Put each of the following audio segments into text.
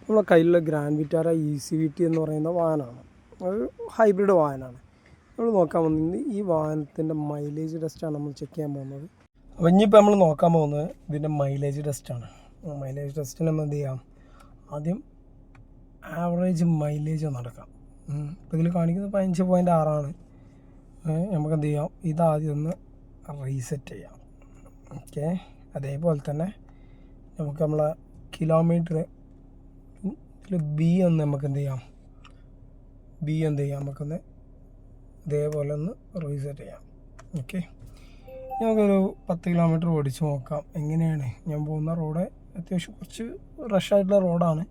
നമ്മളെ കയ്യിലുള്ള grand Vitara ECVT എന്ന് പറയുന്ന വാഹനമാണ്. ഒരു ഹൈബ്രിഡ് വാഹനമാണ്. നമ്മൾ നോക്കാൻ പോകുന്നത് ഈ വാഹനത്തിൻ്റെ മൈലേജ് ടെസ്റ്റാണ് നമ്മൾ ചെക്ക് ചെയ്യാൻ പോകുന്നത്. അപ്പോൾ ഇനിയിപ്പോൾ നമ്മൾ നോക്കാൻ പോകുന്നത് ഇതിൻ്റെ മൈലേജ് ടെസ്റ്റാണ്. മൈലേജ് ടെസ്റ്റിന് നമ്മൾ എന്ത് ചെയ്യാം, ആദ്യം ആവറേജ് മൈലേജ് ഒന്ന് നടക്കാം. ഇപ്പോൾ ഇതിൽ കാണിക്കുന്നത് 15.6 നമുക്ക് എന്ത് ചെയ്യാം, ഇതാദ്യം ഒന്ന് റീസെറ്റ് ചെയ്യാം. ഓക്കെ, അതേപോലെ തന്നെ നമുക്ക് നമ്മളെ കിലോമീറ്റർ ഇതിൽ ബി ഒന്ന് നമുക്ക് എന്ത് ചെയ്യാം, നമുക്കൊന്ന് ഇതേപോലെ ഒന്ന് റീസെറ്റ് ചെയ്യാം. ഓക്കെ, നമുക്കൊരു 10 കിലോമീറ്റർ ഓടിച്ച് നോക്കാം എങ്ങനെയാണ്. ഞാൻ പോകുന്ന റോഡ് അത്യാവശ്യം കുറച്ച് റഷായിട്ടുള്ള റോഡാണ്.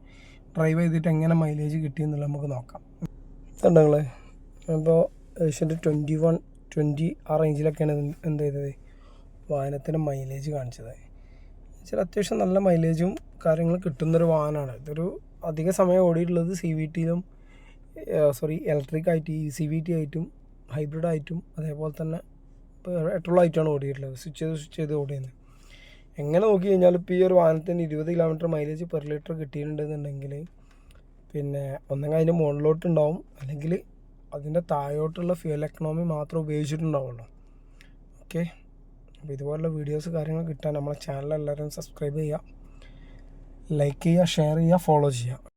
ഡ്രൈവ് ചെയ്തിട്ട് എങ്ങനെ മൈലേജ് കിട്ടിയെന്നുള്ളത് നമുക്ക് നോക്കാം. ഇതുണ്ടെങ്കിൽ ഇപ്പോൾ ഏഷ്യൻ്റെ 21-20 ആ റേഞ്ചിലൊക്കെയാണ് എന്ത് ചെയ്തത്, വാഹനത്തിൻ്റെ മൈലേജ് കാണിച്ചത്. ചില അത്യാവശ്യം നല്ല മൈലേജും കാര്യങ്ങളും കിട്ടുന്നൊരു വാഹനമാണ്. ഇതൊരു അധിക സമയം ഓടിയിട്ടുള്ളത് ഇലക്ട്രിക് ആയിട്ട് ECVT ആയിട്ടും ഹൈബ്രിഡ് ആയിട്ടും അതേപോലെ തന്നെ പെട്രോൾ ആയിട്ടാണ് ഓടിയിട്ടുള്ളത്. സ്വിച്ച് ചെയ്ത് ഓടിയത്. എങ്ങനെ നോക്കി കഴിഞ്ഞാൽ ഇപ്പോൾ ഈ ഒരു വാഹനത്തിന് 20 കിലോമീറ്റർ മൈലേജ് പെർ ലിറ്റർ കിട്ടിയിട്ടുണ്ടെന്നുണ്ടെങ്കിൽ പിന്നെ ഒന്നെങ്കിൽ അതിൻ്റെ മുകളിലോട്ടുണ്ടാവും, അല്ലെങ്കിൽ അതിൻ്റെ താഴോട്ടുള്ള ഫ്യൂൽ എക്കണോമി മാത്രമേ ഉപയോഗിച്ചിട്ടുണ്ടാവുള്ളൂ. ഓക്കെ, അപ്പോൾ ഇതുപോലുള്ള വീഡിയോസ് കാര്യങ്ങൾ കിട്ടാൻ നമ്മളെ ചാനൽ എല്ലാവരും സബ്സ്ക്രൈബ് ചെയ്യുക, ലൈക്ക് ചെയ്യുക, ഷെയർ ചെയ്യുക, ഫോളോ ചെയ്യുക.